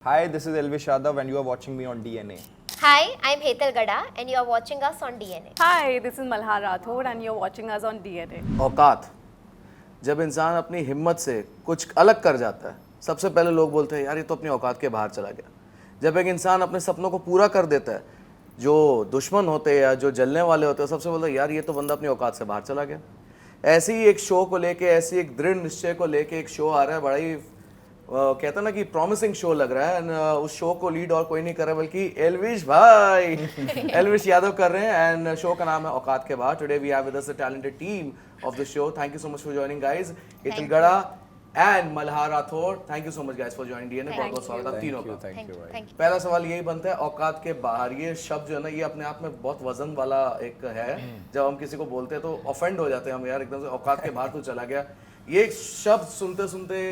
Hi, this is Elvish Yadav and you are watching me on DNA. Hi, I'm Hetal Gada and you are watching us on DNA. Hi, this is Malhar Rathod and you're watching us on DNA. औकात जब इंसान अपनी हिम्मत से कुछ अलग कर जाता है, सबसे पहले लोग बोलते हैं यार ये तो अपनी औकात के बाहर चला गया। जब एक इंसान अपने सपनों को पूरा कर देता है, जो दुश्मन होते हैं या जो जलने वाले होते हैं, सबसे बोलते हैं यार ये तो बंदा अपनी औकात से बाहर चला गया। ऐसी ही एक शो को लेके, ऐसी एक दृढ़ निश्चय को लेके एक शो आ रहा है, बड़ा ही कहता है ना कि प्रॉमिसिंग शो लग रहा है। एंड उस शो को लीड और कोई नहीं कर रहा बल्कि एल्विश भाई एल्विश यादव कर रहे हैं। एंड शो का नाम है औकात के बाहर। Today we have with us the talented team of the show. Thank you so much for joining guys. Hital Gada and Malhar Rathod, thank you so much guys for joining DNA. बहुत बहुत स्वागत है तीनों का। Thank you. Thank you. पहला सवाल यही बनता है, औकात के बाहर ये शब्द जो है ना, ये अपने आप में बहुत वजन वाला एक है। जब हम किसी को बोलते हैं तो ऑफेंड हो जाते हैं हम, यार एकदम से औकात के बाहर तू चला गया। ये शब्द सुनते सुनते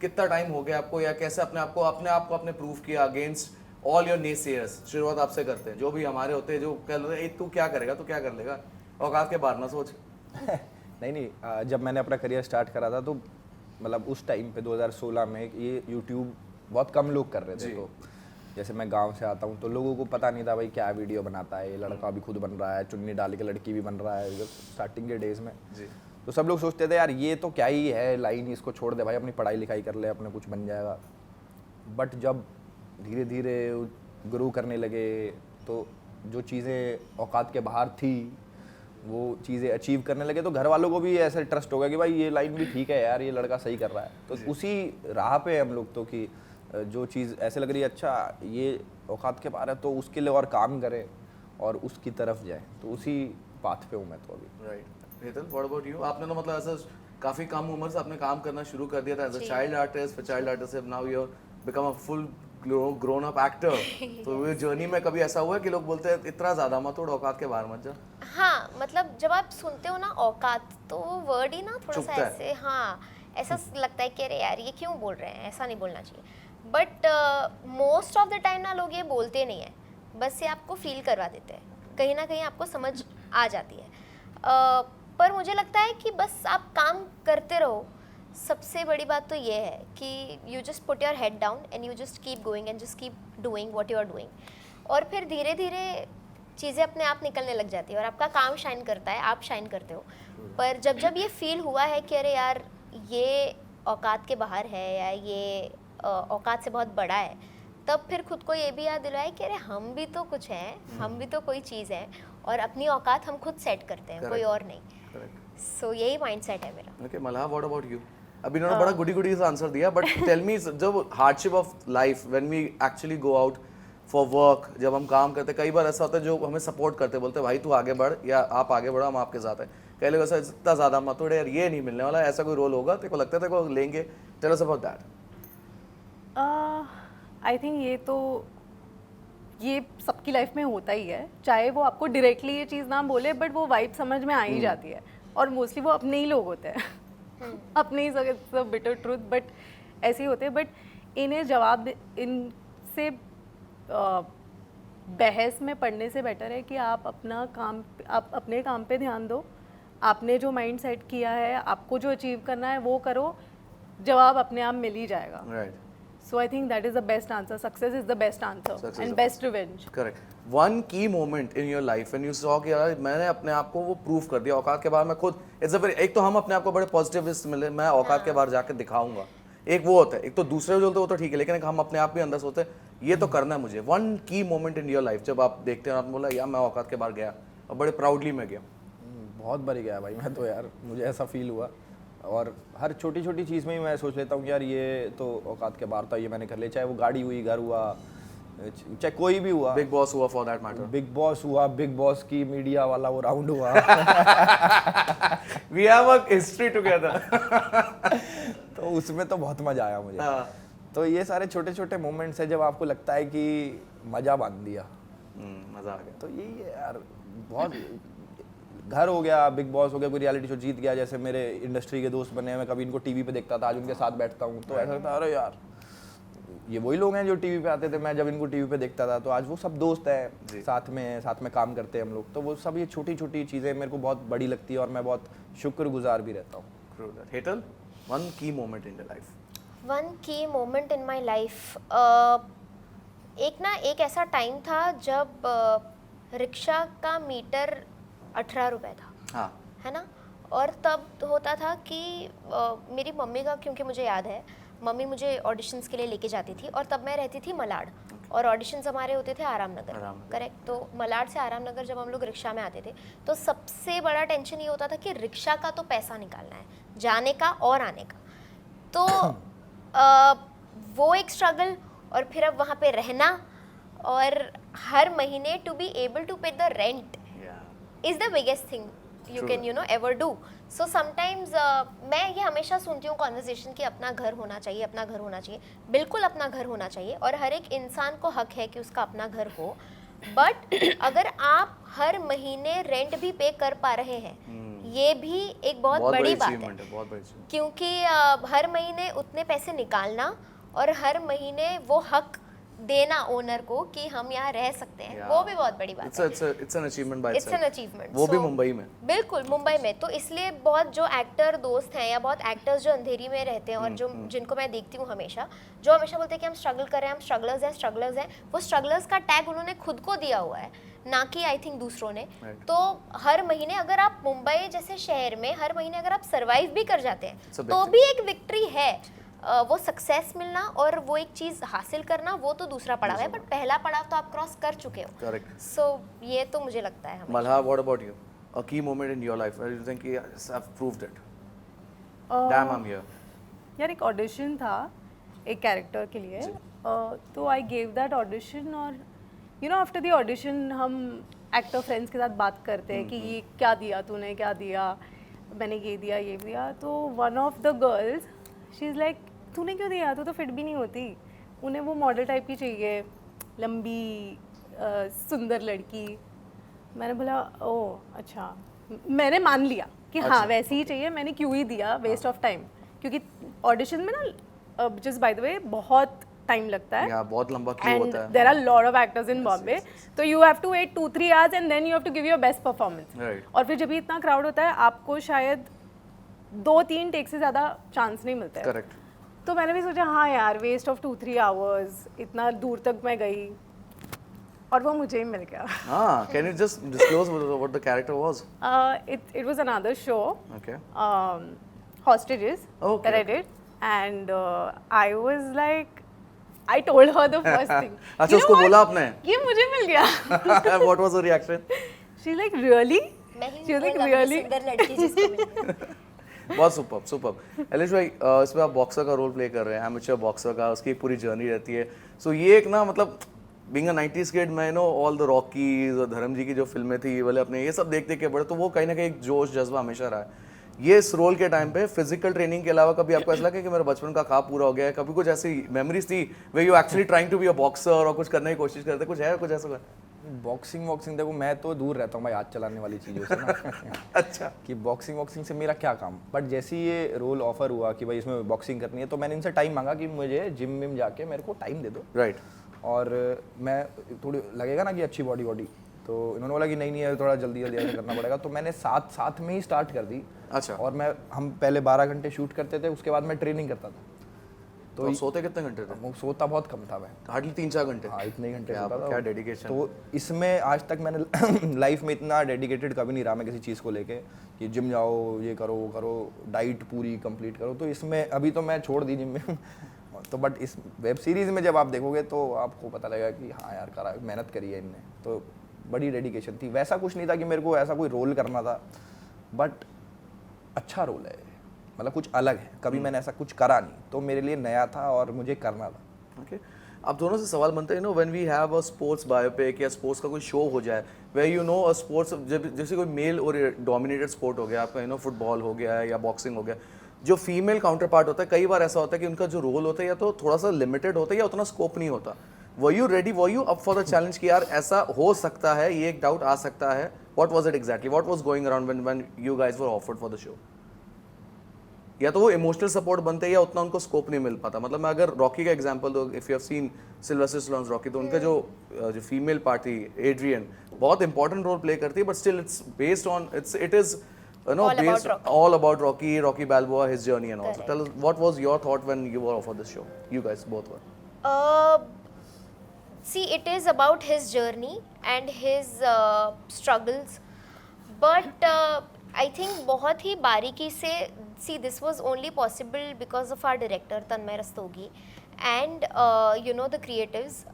कितना टाइम हो गया आपको, या कैसे अपने आप को अपने प्रूफ किया अगेंस्ट ऑल योर नेसेयर्स? शुरुआत आपसे करते हैं, जो भी हमारे होते हैं जो कह रहे हैं तू क्या करेगा, तू क्या कर लेगा, औकात के बाहर ना सोच। नहीं, जब मैंने अपना करियर स्टार्ट करा था तो मतलब उस टाइम पे 2016 में ये YouTube बहुत कम लोग कर रहे थे। तो जैसे मैं गांव से आता हूँ तो लोगों को पता नहीं था भाई क्या वीडियो बनाता है, ये लड़का भी खुद बन रहा है, चुन्नी डाल के लड़की भी बन रहा है स्टार्टिंग के डेज में। तो सब लोग सोचते थे यार ये तो क्या ही है लाइन, इसको छोड़ दे भाई, अपनी पढ़ाई लिखाई कर ले, अपने कुछ बन जाएगा। बट जब धीरे धीरे ग्रो करने लगे तो जो चीज़ें औकात के बाहर थी वो चीज़ें अचीव करने लगे, तो घर वालों को भी ऐसे ट्रस्ट हो गया कि भाई ये लाइन भी ठीक है यार, ये लड़का सही कर रहा है। तो उसी राह पे हम लोग तो कि जो चीज़ ऐसे लग रही है अच्छा ये औकात के बाहर है तो उसके लिए और काम करें और उसकी तरफ जाए, तो उसी पाथ पे हूँ मैं तो अभी। Right. Hetal, what about you? आपने तो मतलब ऐसा काफी कम उम्र से आपने काम करना शुरू कर दिया था एज अ चाइल्ड आर्टिस्ट, फिर चाइल्ड आर्टिस्ट से now you become a full grown up actor. तो ये जर्नी में कभी ऐसा हुआ कि लोग बोलते हैं इतना ज्यादा मत उड़, औकात के बाहर मत जा? हाँ, मतलब जब आप सुनते हो ना औकात तो वो वर्ड ही ना थोड़ा सा चुभता है। ऐसे, हाँ ऐसा लगता है कि अरे यार ये क्यों बोल रहे हैं, ऐसा नहीं बोलना चाहिए। But most of the time ना लोग ये बोलते नहीं है, बस ये आपको फील करवा देते हैं, कहीं ना कहीं आपको समझ आ जाती है। पर मुझे लगता है कि बस आप काम करते रहो। सबसे बड़ी बात तो ये है कि you just put your head down and you just keep going and just keep doing what you are doing, और फिर धीरे धीरे चीज़ें अपने आप निकलने लग जाती है और आपका काम शाइन करता है, आप शाइन करते हो। पर जब जब ये फील हुआ है कि अरे यार ये औकात के बाहर है या ये औकात से बहुत बड़ा है, तब फिर खुद को ये भी याद दिलाया कि अरे हम भी तो कुछ हैं, हम भी तो कोई चीज़ है और अपनी औकात हम खुद सेट करते हैं, कोई और नहीं। करेक्ट। सो यही माइंडसेट है मेरा। Okay Malhar, what about you? अभी इन्होंने बड़ा गुडी गुडी सा आंसर दिया, बट टेल मी, जब hardship of life when we actually go out for work, जब हम काम करते, कई बार ऐसा होता है जो हमें सपोर्ट करते, बोलते भाई तू आगे बढ़ या आप आगे बढ़ो, हम आपके साथ हैं। कई लोग ऐसा इतना ज़्यादा मत उड़े यार, ये नहीं मिलने वाला, ऐसा कोई रोल होगा तेरे को लगता है तेरे को लेंगे? Tell us about that. I think ये सबकी लाइफ में होता ही है, चाहे वो आपको डायरेक्टली ये चीज़ ना बोले बट वो वाइब समझ में आ ही जाती है। और मोस्टली वो अपने ही लोग होते हैं अपने ही सब बिटर ट्रूथ, बट ऐसे ही होते हैं। बट इन्हें जवाब इनसे बहस में पढ़ने से बेटर है कि आप अपने काम पे ध्यान दो। आपने जो माइंड सेट किया है, आपको जो अचीव करना है वो करो, जवाब अपने आप मिल ही जाएगा। Right. So I think that is the best answer. Success is the best answer and best revenge. Correct. One key moment in your life when you saw कि यार मैंने अपने आप को वो प्रूफ कर दिया, औकात के बाहर मैं खुद, एक तो हम अपने आप को बड़े पॉजिटिविस्ट मिले, मैं औकात के बाहर जाकर दिखाऊंगा, एक वो होता है। एक तो दूसरे जो होते हैं वो तो ठीक है, लेकिन एक हम अपने आप भी अंदर सोचते हैं ये तो करना है मुझे। वन की मोमेंट इन योर लाइफ जब आप देखते हैं, आपने बोला यार मैं औकात के बाहर गया और बड़े प्राउडली मैं गया। बहुत बारी गया भाई मैं तो यार, मुझे ऐसा फील हुआ और हर छोटी छोटी चीज़ में ही मैं सोच लेता हूँ कि यार ये तो औकात के बाहर था, ये मैंने कर लिया। चाहे वो गाड़ी हुई, घर हुआ, चाहे कोई भी हुआ, बिग बॉस हुआ for that matter, Bigg Boss हुआ, बिग बॉस की मीडिया वाला वो राउंड हुआ we have a history together तो उसमें तो बहुत मजा आया मुझे। तो ये सारे छोटे छोटे मोमेंट्स है जब आपको लगता है कि मजा बांध दिया, मजा आ गया। तो यही है यार। बहुत घर हो गया, बिग बॉस हो गया, कोई रियलिटी शो जीत गया, जैसे मेरे इंडस्ट्री के दोस्त बने हैं, मैं कभी इनको टीवी पे देखता था, आज उनके साथ बैठता हूँ तो ऐसा लगता है अरे यार ये वही लोग हैं जो टीवी पे आते थे, मैं जब इनको टीवी पे देखता था, तो आज वो सब दोस्त हैं, साथ में काम करते हैं हम लोग। तो वो सब ये छोटी छोटी चीज़ें मेरे को बहुत बड़ी लगती है और मैं बहुत शुक्रगुजार भी रहता हूँ। हेतल, वन की moment in your life? One की मोमेंट इन माई लाइफ, एक ऐसा टाइम था जब रिक्शा का मीटर 18 रुपए था, हाँ है ना। और तब होता था कि मेरी मम्मी का, क्योंकि मुझे याद है मम्मी मुझे ऑडिशंस के लिए लेके जाती थी, और तब मैं रहती थी मलाड, और ऑडिशंस हमारे होते थे आराम नगर, करेक्ट। तो मलाड से आराम नगर जब हम लोग रिक्शा में आते थे तो सबसे बड़ा टेंशन ये होता था कि रिक्शा का तो पैसा निकालना है, जाने का और आने का। तो वो एक स्ट्रगल, और फिर अब वहाँ पे रहना, और हर महीने टू बी एबल टू पे the rent is the biggest thing you can ever do. So sometimes मैं ये हमेशा सुनती हूँ कॉन्वर्जेशन कि अपना घर होना चाहिए, अपना घर होना चाहिए। बिल्कुल अपना घर होना चाहिए, और हर एक इंसान को हक है कि उसका अपना घर हो। बट अगर आप हर महीने रेंट भी पे कर पा रहे हैं, ये भी एक बहुत बड़ी बात है, बहुत बड़ी achievement। क्योंकि हर महीने उतने पैसे निकालना और हर महीने वो हक देना ओनर को कि हम यहाँ रह सकते हैं, वो भी बहुत बड़ी बात है। It's an achievement by it's an itself। Achievement. वो भी मुंबई में। बिल्कुल मुंबई में। तो इसलिए बहुत जो एक्टर दोस्त हैं या बहुत एक्टर्स जो अंधेरी में रहते हैं और जो जिनको मैं देखती हूँ हमेशा, जो हमेशा बोलते हैं कि हम स्ट्रगल कर रहे हैं, हम स्ट्रगलर्स हैं, वो स्ट्रगलर्स का टैग उन्होंने खुद को दिया हुआ है, ना कि आई थिंक दूसरों ने। तो हर महीने अगर आप मुंबई जैसे शहर में हर महीने अगर आप सर्वाइव भी कर जाते हैं तो भी एक विक्ट्री है। वो सक्सेस मिलना और वो एक चीज हासिल करना, वो तो दूसरा पड़ाव है, बट पहला पड़ाव तो आप क्रॉस कर चुके हो। करेक्ट। सो ये तो मुझे लगता है। Malha, what about you? A key moment in your life where you think, yes, I've proved it. Damn, I'm here. यार एक ऑडिशन था एक कैरेक्टर के लिए, तो आई गेव दैट ऑडिशन, और you know after the audition हम actor friends के साथ बात करते हैं कि ये क्या दिया तूने, क्या दिया, मैंने ये दिया ये दिया। तो one of the girls she is like, तूने क्यों दिया, तू तो फिट भी नहीं होती। उन्हें वो मॉडल टाइप की चाहिए, लंबी सुंदर लड़की। मैंने बोला ओह अच्छा, मैंने मान लिया कि हाँ वैसे ही चाहिए, मैंने क्यों ही दिया, वेस्ट ऑफ टाइम। क्योंकि ऑडिशन में ना जस्ट बाय द वे बहुत टाइम लगता है, बहुत लंबा क्यू होता है। There are lot of actors in Bombay, तो you have to wait 2-3 hours and then you have to give your best performance. और फिर जब भी इतना क्राउड होता है आपको शायद 2-3 टेक से ज़्यादा चांस नहीं मिलता है। करेक्ट। तो मैंने भी सोचा हाँ यार वेस्ट ऑफ 2-3 आवर्स, इतना दूर तक मैं गई और वो मुझे ही मिल गया। हाँ, can you just disclose what the character was? It was another show, Okay. Hostages, Okay, that I did, and I was like, I told her the first thing. अच्छा, You know उसको what? बोला आपने? ये मुझे मिल गया। What was her reaction? She's like really? मैं ही She was like बोला, really? सुंदर लड़की जिसको मिल गई। बहुत सुपर्ब सुपर्ब। एलिश भाई, इसमें आप बॉक्सर का रोल प्ले कर रहे हैं, एमेच्योर बॉक्सर का, उसकी एक पूरी जर्नी रहती है। सो ये एक ना मतलब बीइंग अ 90s किड, मैं नो ऑल द रॉकीज और धर्म जी की जो फिल्में थी वाले अपने, ये सब देख देख के बड़े, तो वो कहीं ना कहीं एक जोश जज्बा हमेशा रहा है। ये इस रोल के टाइम पे फिजिकल ट्रेनिंग के अलावा कभी आपको ऐसा लगा कि मेरा बचपन का ख्वाब पूरा हो गया है? कभी कुछ ऐसी मेमोरीज थी way you actually trying to be a boxer और कुछ करने की कोशिश करते, कुछ है कुछ ऐसा? बॉक्सिंग देखो, मैं तो दूर रहता हूँ भाई हाथ चलाने वाली चीज़ों से ना। अच्छा। कि बॉक्सिंग से मेरा क्या काम। बट जैसे ही ये रोल ऑफर हुआ कि भाई इसमें बॉक्सिंग करनी है, तो मैंने इनसे टाइम मांगा कि मुझे जिम में जाके मेरे को टाइम दे दो। राइट। और मैं थोड़ी लगेगा ना कि अच्छी बॉडी, तो इन्होंने बोला कि नहीं है, थोड़ा जल्दी ऐसे करना पड़ेगा। तो मैंने साथ में ही स्टार्ट कर दी। अच्छा। और हम पहले 12 घंटे शूट करते थे, उसके बाद मैं ट्रेनिंग करता था। तो सोते कितने घंटे थे? वो सोता बहुत कम था मैं, हार्डली 3-4 घंटे। हाँ इतने घंटे सोता था। क्या डेडिकेशन। तो इसमें आज तक मैंने लाइफ में इतना डेडिकेटेड कभी नहीं रहा मैं किसी चीज़ को लेके कि जिम जाओ, ये करो वो करो, डाइट पूरी कंप्लीट करो। तो इसमें अभी तो मैं छोड़ दी जिम में। तो बट इस वेब सीरीज़ में जब आप देखोगे तो आपको पता लगेगा कि हाँ यार करा, मेहनत करी है इनने, तो बड़ी डेडिकेशन थी। वैसा कुछ नहीं था कि मेरे को ऐसा कोई रोल करना था, बट अच्छा रोल है, मतलब कुछ अलग है। कभी मैंने ऐसा कुछ करा नहीं, तो मेरे लिए नया था और मुझे करना था। ओके। अब दोनों से सवाल बनता है, no when we have a sports biopic या स्पोर्ट्स का कोई शो हो जाए where you know a sports, जैसे कोई मेल और डोमिनेटेड स्पोर्ट हो गया आपका, यू नो फुटबॉल हो गया या बॉक्सिंग हो गया, जो फीमेल काउंटर पार्ट होता है, कई बार ऐसा होता है कि उनका जो रोल होता है या तो थोड़ा सा लिमिटेड होता है या उतना स्कोप नहीं होता। Were you ready, were you up for the challenge कि यार ऐसा हो सकता है, ये एक डाउट आ सकता है? What was it exactly, what was going around when you guys were offered for the show? या तो वो इमोशनल सपोर्ट बनते हैं या उतना उनको स्कोप नहीं मिल पाता। मतलब मैं अगर रॉकी का एग्जांपल दो, if you have seen Sylvester Stallone's Rocky, तो उनका जो फीमेल पार्ट थी एड्रियन, बहुत इंपॉर्टेंट रोल प्ले करती है, but still it's based on it is no, All About based Rocky. all about Rocky Balboa, his journey and all. So Correct. tell us, what was your thought when you were offered this show? You guys both were. See, it is about his journey and his struggles, but I think बहुत ही बारीकी से, see, this was only possible because of our director Tanmay Rastogi and you know, the creatives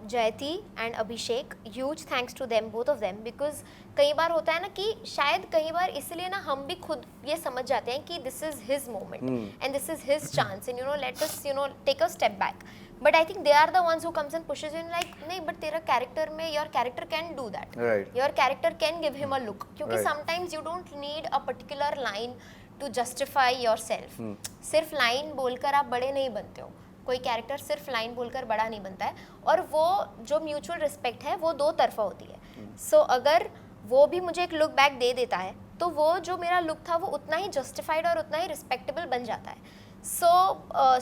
Jayati and Abhishek. Huge thanks to them, both of them, because कई बार होता है ना कि शायद कई बार इसलिए ना हम भी खुद ये समझ जाते हैं कि this is his moment and this is his chance and you know, let us, you know, take a step back. But I think they are the ones who comes and pushes you in like, नहीं, but तेरा character में, your character can do that. Right. Your character can give him a look. क्योंकि Right. sometimes you don't need a particular line to justify yourself. सिर्फ line बोलकर आप बड़े नहीं बनते हो. कोई कैरेक्टर सिर्फ लाइन बोलकर बड़ा नहीं बनता है, और वो जो म्यूचुअल रिस्पेक्ट है वो दो तरफा होती है. सो अगर वो भी मुझे एक लुक बैक दे देता है तो वो जो मेरा लुक था वो उतना ही जस्टिफाइड और उतना ही रिस्पेक्टेबल बन जाता है. सो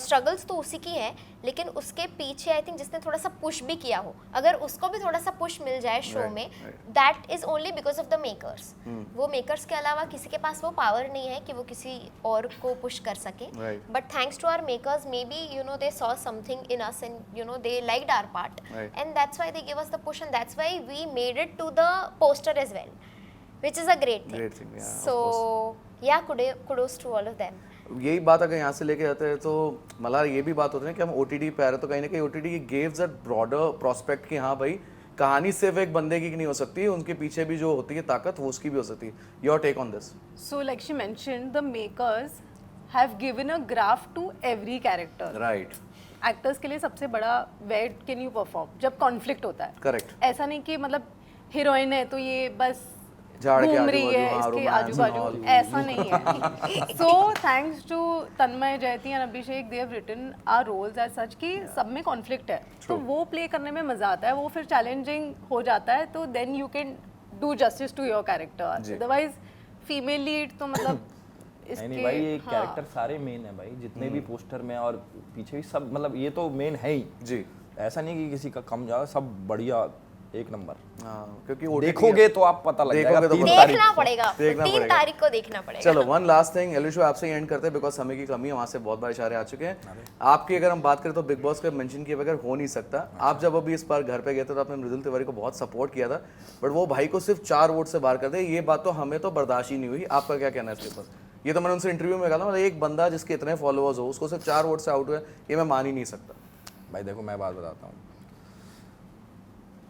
स्ट्रगल्स तो उसी की हैं, लेकिन उसके पीछे आई थिंक जिसने थोड़ा सा पुश भी किया हो, अगर उसको भी थोड़ा सा पुश मिल जाए शो Right, में, right. That is only because of the makers. वो मेकर्स के अलावा किसी के पास वो पावर नहीं है कि वो किसी और को पुश कर सके. Right. But thanks to our makers, maybe you know, they saw something in us and you know, they liked our part. Right. And that's why they gave us the push, and that's why we made it to the poster as well, which is a great thing. Great thing, yeah, of So yeah, kudos to all of them. यही बात अगर यहाँ से लेके जाते हैं तो मल्हार ये भी बात होती है कि हम OTT पे आ रहे हैं, तो कहीं ना कहीं OTT gives a broader prospect कि हाँ भाई, कहानी सिर्फ एक बंदे की नहीं हो सकती, उनके पीछे भी जो होती है ताकत वो उसकी भी हो सकती है. Your take on this. So like she mentioned, the makers have given a graph to every character. Right. Actors के लिए सबसे बड़ा वेट कैन यू परफॉर्म जब कॉन्फ्लिक्ट होता है. करेक्ट. ऐसा नहीं कि मतलब हीरोइन है तो ये बस झाड़ के घूम रही है आजू-बाजू, इसके हाँ, आजू romance and बाजू, all. ऐसा नहीं है. So thanks to Tanmay, Jayati and Abhishek, they have written our roles as such कि सब में कॉन्फ्लिक्ट है, तो वो प्ले करने में मजा आता है, वो फिर चैलेंजिंग हो जाता है, तो then you can do justice to your character. जी. अदरवाइज फीमेल लीड तो मतलब नहीं भाई, ये हाँ. कैरेक्टर सारे मेन है भाई, जितने भी पोस्टर में और पीछे भी सब, मतलब ये तो मेन है ही. जी. ऐसा नहीं कि किसी का कम ज्यादा, सब बढ़िया एक नंबर. हाँ, क्योंकि OTT देखोगे तो आप पता लग देखोगे जाएगा. तो 3 पता- तारीख देखना को. पड़ेगा, देखना 3 पड़ेगा. तारीख को देखना पड़ेगा. चलो वन लास्ट थिंग, एलिश आप से एंड करते हैं बिकॉज समय की कमी है, वहाँ से बहुत बार इशारे आ चुके हैं. आपकी अगर हम बात करें तो बिग बॉस का मेंशन किए बगैर हो नहीं सकता. आप जब अभी इस बार घर पे गए थे तो आपने मृदुल तिवारी को बहुत सपोर्ट किया था, बट वो भाई को सिर्फ 4 वोट से बाहर कर दे. ये बात तो हमें तो बर्दाश्त ही नहीं हुई. आपका क्या कहना है इसके ऊपर? ये तो मैंने उनसे इंटरव्यू में कहा था, मतलब एक बंदा जिसके इतने फॉलोअर्स हो उसको सिर्फ 4 वोट से आउट हुआ, ये मैं मान ही नहीं सकता. भाई देखो, मैं बात बताता हूँ,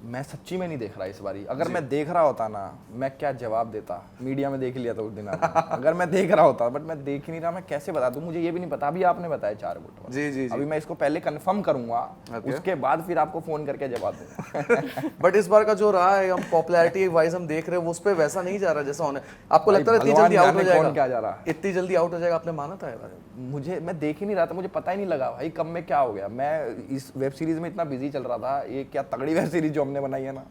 मैं सच्ची में नहीं देख रहा इस बारी. अगर मैं देख रहा होता ना, मैं क्या जवाब देता. मीडिया में देख लिया था उस दिन आपने. अगर मैं देख रहा होता, बट मैं देख ही नहीं रहा, मैं कैसे बता दूं? मुझे ये भी नहीं पता. अभी आपने बताया 4 वोट. जी जी जी. अभी मैं इसको पहले कंफर्म करूंगा, Okay. उसके बाद फिर आपको फोन करके जवाब दूंगा. बट इस बार का जो रहा है, हम पॉपुलैरिटी वाइज हम देख रहे हैं, उस पर वैसा नहीं जा रहा जैसा होने. आपको भाई, लगता है इतनी भगवान जल्दी आउट हो जाने कौन क्या जा जाएगा? रहा है. इतनी जल्दी आउट हो जाएगा, आपने माना था ये बात? मुझे, मैं देख ही नहीं रहा था, मुझे पता ही नहीं लगा भाई कब में क्या हो गया. मैं इस वेब सीरीज में इतना बिजी चल रहा था. ये क्या तगड़ी वेब सीरीज जो हमने बनाई है ना,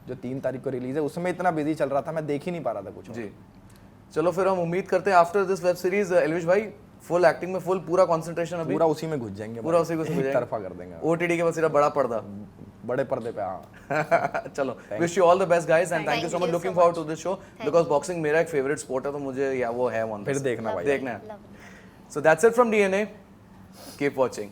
जो 3 तारीख को रिलीज है, उसमें इतना बिजी चल रहा था, मैं देख ही नहीं पा रहा था कुछ. जी. चलो फिर हम उम्मीद करते हैं after this web series Elvish भाई फुल एक्टिंग में फुल पूरा कंसंट्रेशन अभी पूरा उसी में घुस जाएंगे. पूरा उसी को समझ एक तरफा कर देंगे. OTT के बस सिर्फ बड़ा पर्दा. बड़े पर्दे पे. हाँ. चलो, wish you all the best guys and thank you so much. you looking so forward much. To this show because boxing मेरा एक फेवरेट स्पोर्ट है, तो मुझे या वो है वन फिर देखना भाई. देखना है. So that's it from DNA. Keep watching.